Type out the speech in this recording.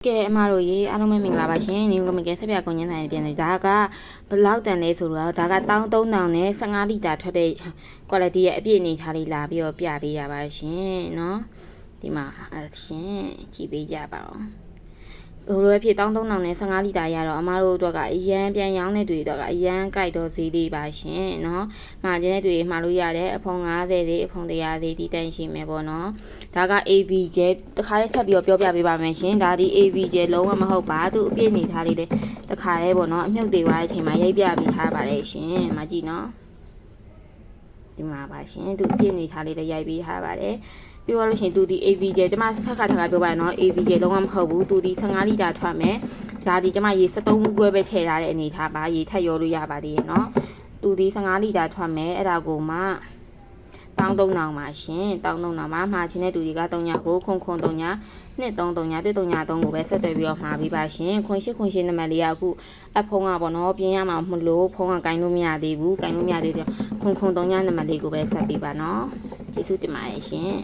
ကဲအမတို့ရေအားလုံးပဲမင်္ဂလာပါရှင်။နေုံကမကဲဆက်ပြကုန်ညင်းဆိုင်ပြန်လေဒါကဘလောက်တန်လဲဆိုတော့ဒါက13000နဲ့15လီတာထွက်တဲ့ quality ရဲ့အပြည့်အနေထားလေးလာပြီးတော့ပြပေးရပါရှင်เนาะဒီမှာရှင်ကြည့်ပေးကြပါဦးဘိုးလိုအဖြစ်13000နဲ့15လီတာရတော့အမတို့အတွက်ကအရန်ပြန်ရောင်းတဲ့တွေတော့ကအရန်ကြိုက်တော့ဈေးလေးပါရှင်เนาะမှာကျင်းတဲ့တွေမှာလို့ရတယ်အဖုံ90လေးအဖုံ100လေးဒီတန်ရှိမယ်ပေါ့နော်ဒါက AV ကျဲတခါလေးထပ်ပြီးတော့ပြောပြပေးပါမယ်ရှင်ဒါဒီ AV ကျဲလုံးဝမဟုတ်ပါသူအပြည့်နေထားလေးတဲ့တခါလေးပေါ့နော်အမြုပ်သေးသွားတဲ့အချိန်မှာရိုက်ပြပေးထားပါတယ်ရှင်မကြည့်နော်ဒီမှာပါရှင်သူအပြည့်နေထားလေးလည်းရိုက်ပေးထားပါတယ်ပြောလို့ရှိရင်သူဒီ AV ကျကျွန်မဆက်ခါထားပြောပါရနော် AV ကျလုံးဝမဟုတ်ဘူးသူဒီ15လီတာထွက်မယ်ဒါဒီကျွန်မရေ73ဘူးခွဲပဲထည့်ထားတဲ့အနေထားပါရေထက်ရောလို့ရပါသေးရဲ့နော်သူဒီ15လီတာထွက်မယ်အဲ့ဒါကိုမှ13000ပါရှင်13000ပါမှာချင်းတဲ့သူတွေက3ညကိုခွန်3ည233ည133ကိုပဲဆက်သွယ်ပြီးတော့မှာပြီးပါရှင်ခွန်8နံပါတ်လေးကအခုအဖုံးကပေါ့နော်ပြင်ရမှာမလို့ဖုံးကဂိုင်းလို့မရသေးဘူးဂိုင်းလို့မရသေးတယ်ခွန်3ညနံပါတ်လေးကိုပဲဆက်ပေးပါနော်ကျေးဇူးတင်ပါတယ်ရှင်